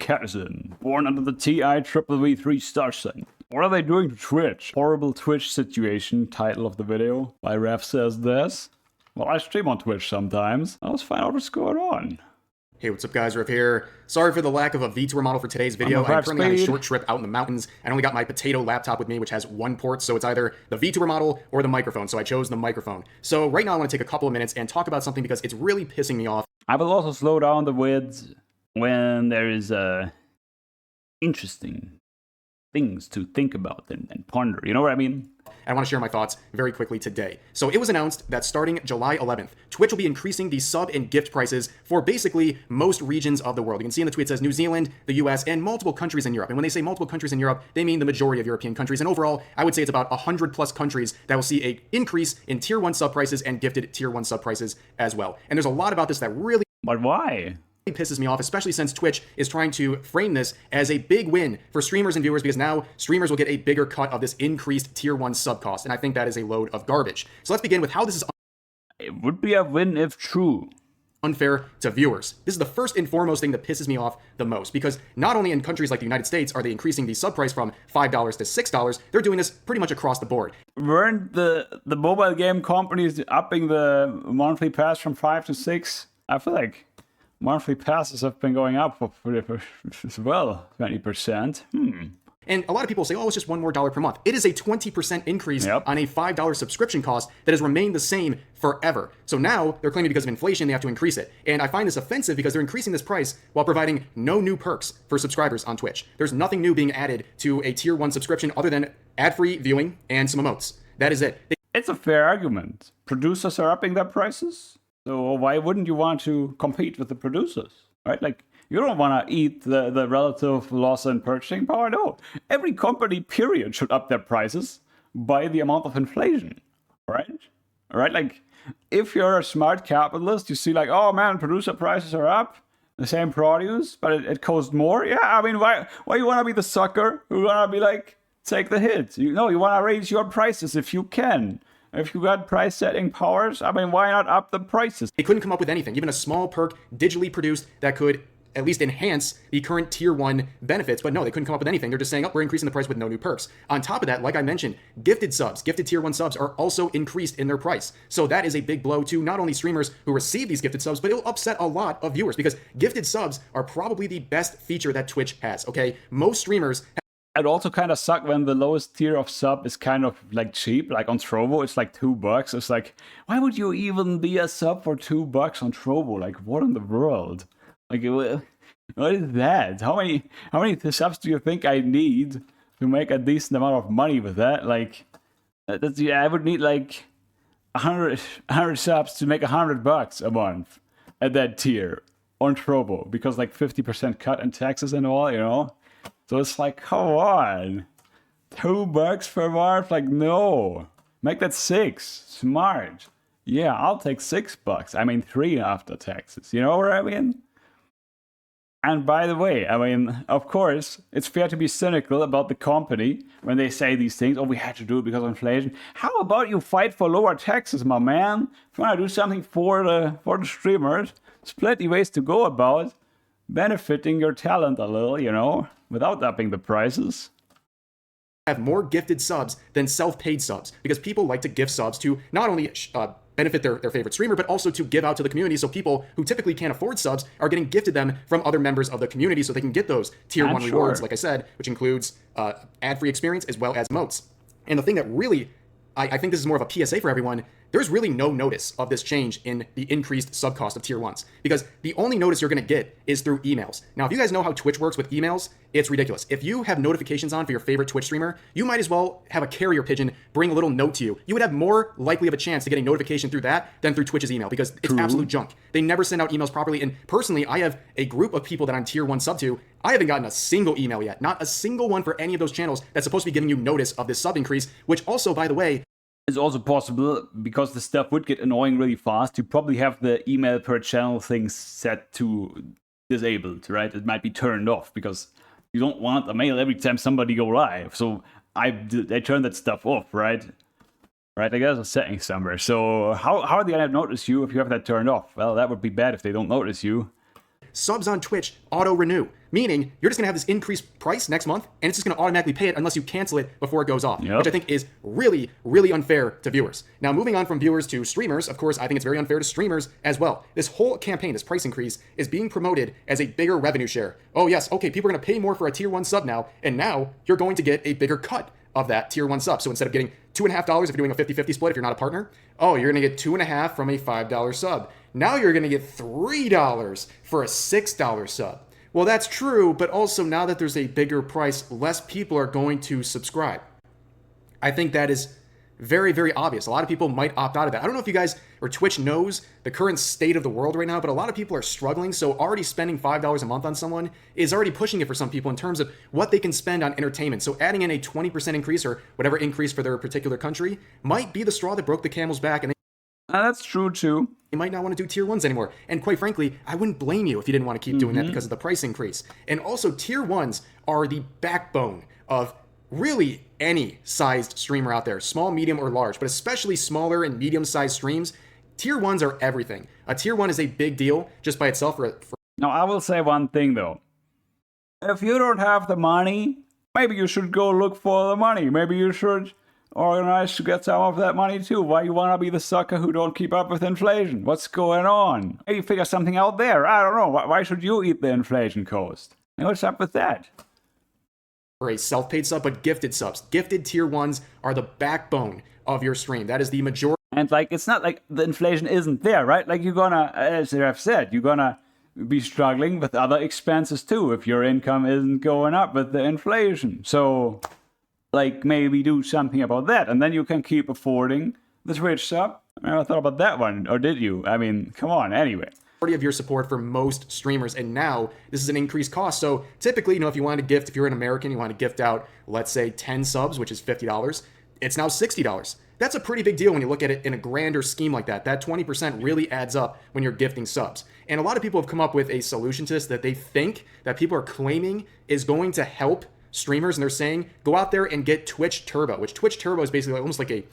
Catterson, born under the TI-333 star sign. What are they doing to Twitch? Horrible Twitch situation, title of the video by Rev Says Desu. Well, I stream on Twitch sometimes. Let's find out what's going on. Hey, what's up guys, Rev here. Sorry for the lack of a VTuber model for today's video. I'm currently on a short trip out in the mountains. I only got my potato laptop with me, which has one port, so it's either the VTuber model or the microphone, so I chose the microphone. So right now I want to take a couple of minutes and talk about something because it's really pissing me off. I will also slow down the vids when there is interesting things to think about and ponder, you know what I mean? I want to share my thoughts very quickly today. So it was announced that starting July 11th, Twitch will be increasing the sub and gift prices for basically most regions of the world. You can see in the tweet it says New Zealand, the US, and multiple countries in Europe. And when they say multiple countries in Europe, they mean the majority of European countries. And overall, I would say it's about 100 plus countries that will see an increase in tier 1 sub prices and gifted tier 1 sub prices as well. And there's a lot about this that really But why? pisses me off, especially since Twitch is trying to frame this as a big win for streamers and viewers because now streamers will get a bigger cut of this increased tier 1 sub cost, and I think that is a load of garbage. So let's begin with how this is It would be a win if true. Unfair to viewers. This is the first and foremost thing that pisses me off the most, because not only in countries like the United States are they increasing the sub price from $5 to $6, they're doing this pretty much across the board. Weren't the mobile game companies upping the monthly pass from 5 to 6? I feel like monthly passes have been going up as well, 20%. And a lot of people say, oh, it's just $1 more per month. It is a 20% increase on a $5 subscription cost that has remained the same forever. So now they're claiming because of inflation, they have to increase it. And I find this offensive because they're increasing this price while providing no new perks for subscribers on Twitch. There's nothing new being added to a tier 1 subscription other than ad-free viewing and some emotes. That is it. It's a fair argument. Producers are upping their prices. So why wouldn't you want to compete with the producers, right? Like, you don't want to eat the relative loss in purchasing power. No, every company, period, should up their prices by the amount of inflation, right? Right? Like, if you're a smart capitalist, you see like, oh man, producer prices are up, the same produce, but it costs more. Yeah, I mean, why you want to be the sucker who want to be like, take the hit? You know, you want to raise your prices if you can. If you got price setting powers, I mean, why not up the prices? They couldn't come up with anything, even a small perk digitally produced that could at least enhance the current tier 1 benefits, but no, they couldn't come up with anything. They're just saying, oh, we're increasing the price with no new perks. On top of that, like I mentioned, gifted subs, gifted tier 1 subs are also increased in their price. So that is a big blow to not only streamers who receive these gifted subs, but it'll upset a lot of viewers because gifted subs are probably the best feature that Twitch has, okay? Most streamers it also kind of sucks when the lowest tier of sub is kind of like cheap, like on Trovo, it's like $2. It's like, why would you even be a sub for $2 on Trovo? Like, what in the world? Like, what is that? How many subs do you think I need to make a decent amount of money with that? Like, I would need like 100 subs to make $100 a month at that tier on Trovo, because like 50% cut in taxes and all, you know? So it's like, come on, $2 per month? Like, no, make that 6. Smart. Yeah, I'll take $6. I mean, 3 after taxes. You know what I mean? And by the way, I mean, of course, it's fair to be cynical about the company when they say these things. Oh, we had to do it because of inflation. How about you fight for lower taxes, my man? If you want to do something for the streamers, there's plenty ways to go about benefiting your talent a little, you know, without upping the prices. Have more gifted subs than self-paid subs because people like to gift subs to not only benefit their favorite streamer, but also to give out to the community. So people who typically can't afford subs are getting gifted them from other members of the community so they can get those tier 1 rewards, like I said, which includes ad-free experience as well as emotes. And the thing that really, I think this is more of a PSA for everyone, there's really no notice of this change in the increased sub cost of tier 1s because the only notice you're going to get is through emails. Now, if you guys know how Twitch works with emails, it's ridiculous. If you have notifications on for your favorite Twitch streamer, you might as well have a carrier pigeon bring a little note to you. You would have more likely of a chance to get a notification through that than through Twitch's email because it's absolute junk. They never send out emails properly. And personally, I have a group of people that I'm tier 1 sub to. I haven't gotten a single email yet, not a single one for any of those channels that's supposed to be giving you notice of this sub increase, which also, by the way, it's also possible, because the stuff would get annoying really fast, you probably have the email per channel thing set to disabled, right? It might be turned off because you don't want a mail every time somebody go live. So I turned that stuff off, right? Right, I guess a setting somewhere. So how are they gonna notice you if you have that turned off? Well, that would be bad if they don't notice you. Subs on Twitch auto-renew. Meaning, you're just going to have this increased price next month, and it's just going to automatically pay it unless you cancel it before it goes off, which I think is really, really unfair to viewers. Now, moving on from viewers to streamers, of course, I think it's very unfair to streamers as well. This whole campaign, this price increase, is being promoted as a bigger revenue share. Oh, yes, okay, people are going to pay more for a tier 1 sub now, and now you're going to get a bigger cut of that tier 1 sub. So instead of getting $2.50 if you're doing a 50-50 split if you're not a partner, oh, you're going to get $2.50 from a $5 sub. Now you're going to get $3 for a $6 sub. Well, that's true, but also now that there's a bigger price, less people are going to subscribe. I think that is very, very obvious. A lot of people might opt out of that. I don't know if you guys or Twitch knows the current state of the world right now, but a lot of people are struggling. So already spending $5 a month on someone is already pushing it for some people in terms of what they can spend on entertainment. So adding in a 20% increase or whatever increase for their particular country might be the straw that broke the camel's back. And that's true too. You might not want to do tier 1s anymore. And quite frankly, I wouldn't blame you if you didn't want to keep doing that because of the price increase. And also, tier 1s are the backbone of really any sized streamer out there, small, medium, or large, but especially smaller and medium-sized streams. Tier 1s are everything. A tier 1 is a big deal just by itself. Now, I will say one thing though. If you don't have the money, maybe you should go look for the money. Maybe you should organize to get some of that money too. Why you wanna be the sucker who don't keep up with inflation? What's going on? Maybe figure something out there. I don't know. Why should you eat the inflation cost? What's up with that? For a self-paid sub, but gifted subs. Gifted tier 1s are the backbone of your stream. That is the majority. And like, it's not like the inflation isn't there, right? Like you're gonna, as Rev said, you're gonna be struggling with other expenses too if your income isn't going up with the inflation. So like maybe do something about that, and then you can keep affording the Twitch sub. I never thought about that one, or did you? I mean, come on, anyway. Of your support for most streamers, and now this is an increased cost. So typically, if you want to gift, if you're an American, you want to gift out, let's say 10 subs, which is $50, it's now $60. That's a pretty big deal when you look at it in a grander scheme like that. That 20% really adds up when you're gifting subs. And a lot of people have come up with a solution to this that they think that people are claiming is going to help streamers, and they're saying go out there and get Twitch Turbo, which Twitch Turbo is basically almost like a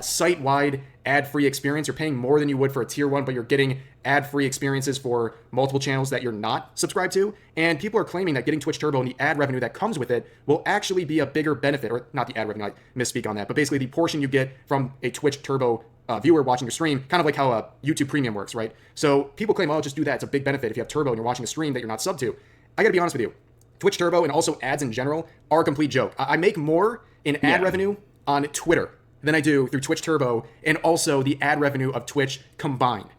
site-wide ad-free experience. You're paying more than you would for a tier 1, but you're getting ad-free experiences for multiple channels that you're not subscribed to. And people are claiming that getting Twitch Turbo and the ad revenue that comes with it will actually be a bigger benefit, or not the ad revenue, I misspeak on that, but basically the portion you get from a Twitch Turbo viewer watching your stream, kind of like how YouTube Premium works, right? So people claim, oh, just do that. It's a big benefit if you have Turbo and you're watching a stream that you're not subbed to. I gotta be honest with you. Twitch Turbo and also ads in general are a complete joke. I make more in ad revenue on Twitter than I do through Twitch Turbo and also the ad revenue of Twitch combined.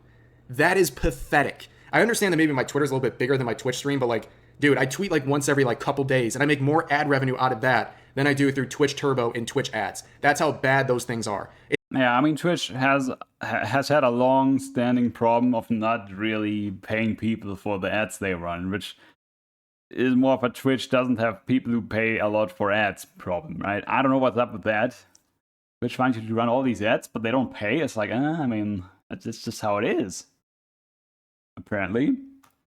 That is pathetic. I understand that maybe my Twitter's a little bit bigger than my Twitch stream, but like, dude, I tweet like once every like couple days and I make more ad revenue out of that than I do through Twitch Turbo and Twitch ads. That's how bad those things are. Yeah, I mean, Twitch has had a long-standing problem of not really paying people for the ads they run, which is more of a Twitch doesn't have people who pay a lot for ads problem, right? I don't know what's up with that. Twitch wants you to run all these ads, but they don't pay. It's like, I mean, it's just how it is. Apparently.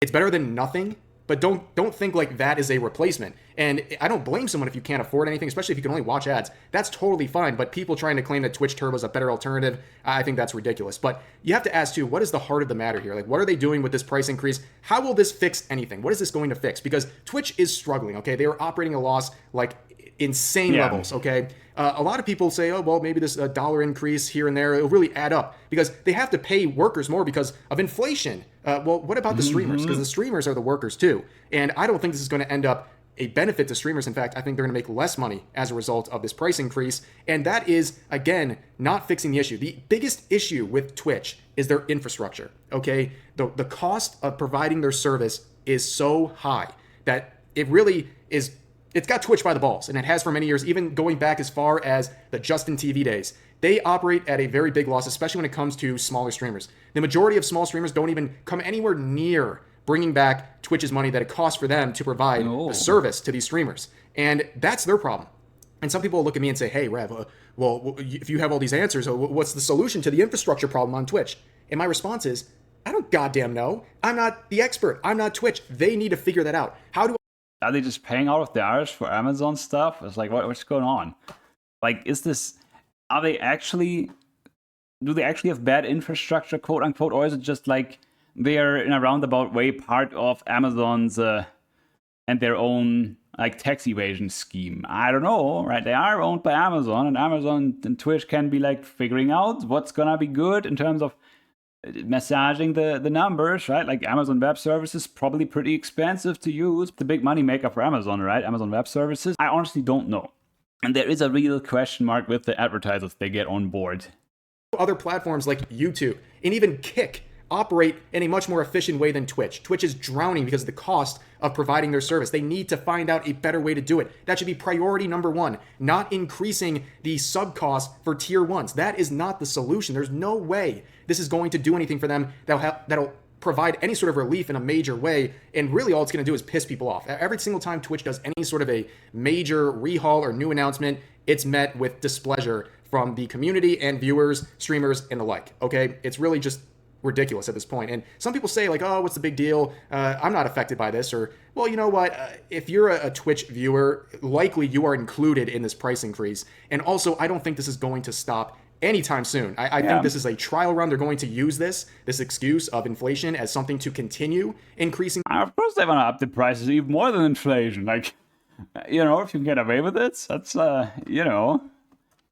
It's better than nothing, but don't think like that is a replacement. And I don't blame someone if you can't afford anything, especially if you can only watch ads. That's totally fine, but people trying to claim that Twitch Turbo is a better alternative, I think that's ridiculous. But you have to ask too, what is the heart of the matter here? Like, what are they doing with this price increase? How will this fix anything? What is this going to fix? Because Twitch is struggling, okay? They are operating a loss like insane levels, okay? A lot of people say, oh, well, maybe this dollar increase here and there, it'll really add up because they have to pay workers more because of inflation. Well, what about the streamers? Because the streamers are the workers too. And I don't think this is going to end up a benefit to streamers. In fact, I think they're going to make less money as a result of this price increase. And that is, again, not fixing the issue. The biggest issue with Twitch is their infrastructure, okay? The cost of providing their service is so high that it really is. It's got Twitch by the balls, and it has for many years, even going back as far as the Justin TV days. They operate at a very big loss, especially when it comes to smaller streamers. The majority of small streamers don't even come anywhere near bringing back Twitch's money that it costs for them to provide the service to these streamers. And that's their problem. And some people will look at me and say, hey, Rev, well, if you have all these answers, what's the solution to the infrastructure problem on Twitch? And my response is, I don't goddamn know. I'm not the expert. I'm not Twitch. They need to figure that out. How do Are they just paying out of their hours for Amazon stuff? It's like, what's going on? Like, do they actually have bad infrastructure, quote unquote, or is it just like they're in a roundabout way part of Amazon's and their own like tax evasion scheme. I don't know, right? They are owned by Amazon, and Amazon and Twitch can be like figuring out what's gonna be good in terms of massaging the numbers, right? Like Amazon Web Services, probably pretty expensive to use. The big money maker for Amazon, right? Amazon Web Services. I honestly don't know. And there is a real question mark with the advertisers they get on board. Other platforms like YouTube and even Kick operate in a much more efficient way than Twitch. Twitch is drowning because of the cost of providing their service. They need to find out a better way to do it. That should be priority number one, not increasing the sub cost for tier ones. That is not the solution. There's no way this is going to do anything for them that'll provide any sort of relief in a major way. And really all it's going to do is piss people off. Every single time Twitch does any sort of a major rehaul or new announcement, it's met with displeasure from the community and viewers, streamers, and the like. Okay, it's really just ridiculous at this point. And some people say like, oh, what's the big deal? I'm not affected by this. Or, well, you know what? If you're a Twitch viewer, likely you are included in this price increase. And also, I don't think this is going to stop anytime soon. I think this is a trial run. They're going to use this excuse of inflation as something to continue increasing. Of course they want to up the prices even more than inflation. Like, you know, if you can get away with it, that's, you know,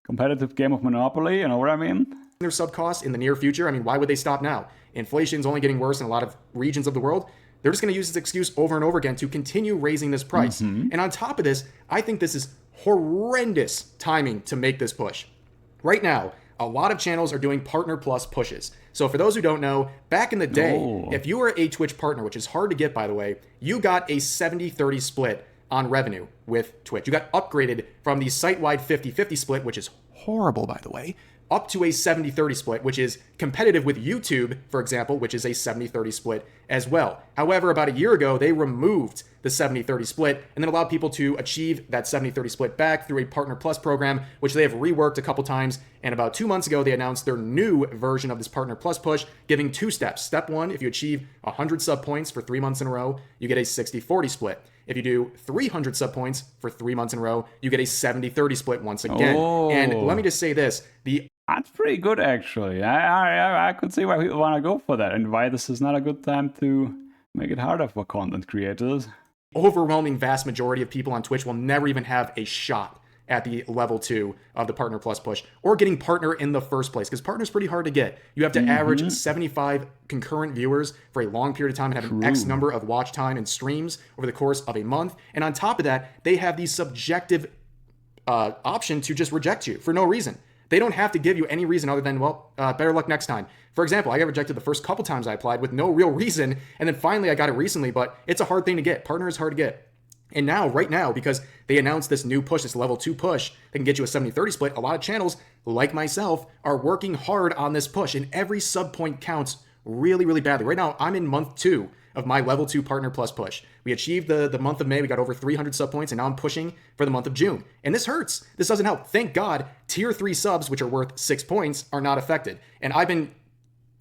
competitive game of Monopoly, you know what I mean? Their sub costs in the near future. I mean, why would they stop now? Inflation's only getting worse in a lot of regions of the world. They're just going to use this excuse over and over again to continue raising this price. And on top of this, I think this is horrendous timing to make this push. Right now, a lot of channels are doing Partner Plus pushes. So for those who don't know, back in the day, if you were a Twitch partner, which is hard to get, by the way, you got a 70-30 split on revenue with Twitch. You got upgraded from the site-wide 50-50 split, which is horrible, by the way, up to a 70-30 split, which is competitive with YouTube, for example, which is a 70-30 split as well. However, about a year ago, they removed the 70-30 split and then allowed people to achieve that 70-30 split back through a Partner Plus program, which they have reworked a couple times. And about 2 months ago, they announced their new version of this Partner Plus push, giving 2 steps. Step 1, if you achieve 100 sub points for 3 months in a row, you get a 60-40 split. If you do 300 sub points for 3 months in a row, you get a 70-30 split once again. And let me just say this, that's pretty good, actually. I could see why people want to go for that and why this is not a good time to make it harder for content creators. Overwhelming vast majority of people on Twitch will never even have a shot at the level 2 of the Partner Plus push or getting partner in the first place, because partner's pretty hard to get. You have to average 75 concurrent viewers for a long period of time and have an X number of watch time and streams over the course of a month. And on top of that, they have the subjective option to just reject you for no reason. They don't have to give you any reason other than, well, better luck next time. For example, I got rejected the first couple times I applied with no real reason, and then finally I got it recently, but it's a hard thing to get. Partner is hard to get. And now, right now, because they announced this new push, this level 2 push, that can get you a 70-30 split, a lot of channels, like myself, are working hard on this push, and every sub point counts really, really badly. Right now, I'm in month 2 of my level 2 Partner Plus push. We achieved the month of May, we got over 300 sub points, and now I'm pushing for the month of June. And this hurts. This doesn't help. Thank God, tier 3 subs, which are worth 6 points, are not affected. And I've been,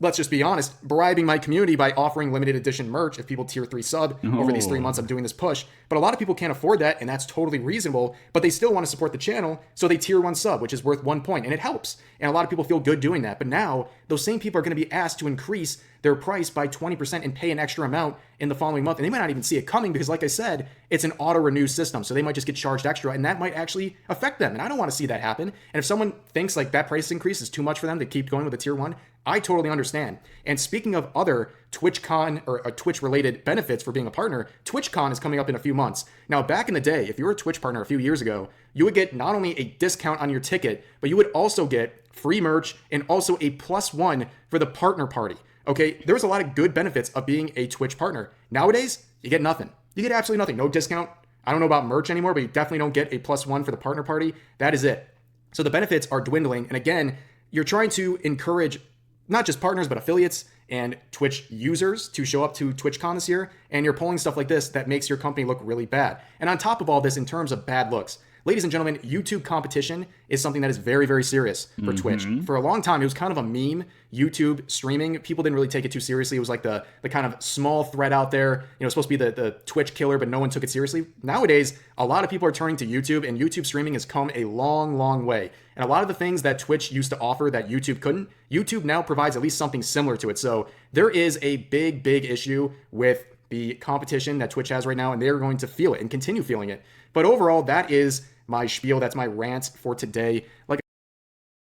let's just be honest, bribing my community by offering limited edition merch if people tier 3 sub over these 3 months I'm doing this push. But a lot of people can't afford that, and that's totally reasonable, but they still want to support the channel, so they tier 1 sub, which is worth 1 point, and it helps. And a lot of people feel good doing that. But now, those same people are going to be asked to increase their price by 20% and pay an extra amount in the following month. And they might not even see it coming because, like I said, it's an auto-renew system. So they might just get charged extra, and that might actually affect them. And I don't want to see that happen. And if someone thinks like that price increase is too much for them to keep going with a tier 1, I totally understand. And speaking of other TwitchCon or Twitch-related benefits for being a partner, TwitchCon is coming up in a few months. Now, back in the day, if you were a Twitch partner a few years ago, you would get not only a discount on your ticket, but you would also get free merch and also a +1 for the partner party. Okay, there's a lot of good benefits of being a Twitch partner. Nowadays, you get nothing. You get absolutely nothing. No discount. I don't know about merch anymore, but you definitely don't get a +1 for the partner party. That is it. So the benefits are dwindling. And again, you're trying to encourage not just partners, but affiliates and Twitch users to show up to TwitchCon this year. And you're pulling stuff like this that makes your company look really bad. And on top of all this, in terms of bad looks, ladies and gentlemen, YouTube competition is something that is very, very serious for Twitch. For a long time, it was kind of a meme. YouTube streaming, people didn't really take it too seriously. It was like the kind of small thread out there. You know, it's supposed to be the Twitch killer, but no one took it seriously. Nowadays, a lot of people are turning to YouTube, and YouTube streaming has come a long, long way. And a lot of the things that Twitch used to offer that YouTube couldn't, YouTube now provides at least something similar to it. So there is a big, big issue with the competition that Twitch has right now, and they're going to feel it and continue feeling it. But overall, that is my spiel. That's my rant for today.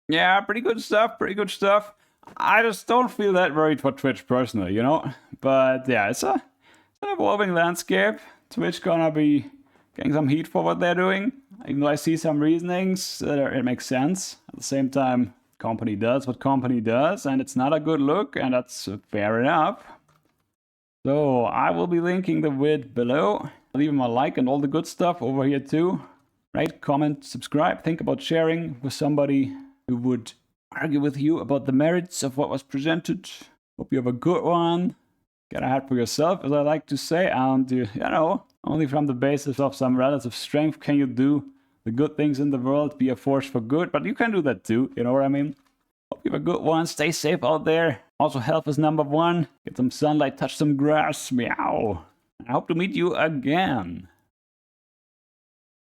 Yeah, pretty good stuff, pretty good stuff. I just don't feel that worried for Twitch personally, you know? But yeah, it's an evolving landscape. Twitch gonna be getting some heat for what they're doing. Even though I see some reasonings, it makes sense. At the same time, company does what company does, and it's not a good look, and that's fair enough. So I will be linking the vid below. Leave him a like and all the good stuff over here too. Right? Comment, subscribe, think about sharing with somebody who would argue with you about the merits of what was presented. Hope you have a good one. Get ahead for yourself, as I like to say, and you know, only from the basis of some relative strength can you do the good things in the world, be a force for good, but you can do that too, you know what I mean? Hope you have a good one, stay safe out there. Also, health is number one. Get some sunlight, touch some grass, meow. I hope to meet you again.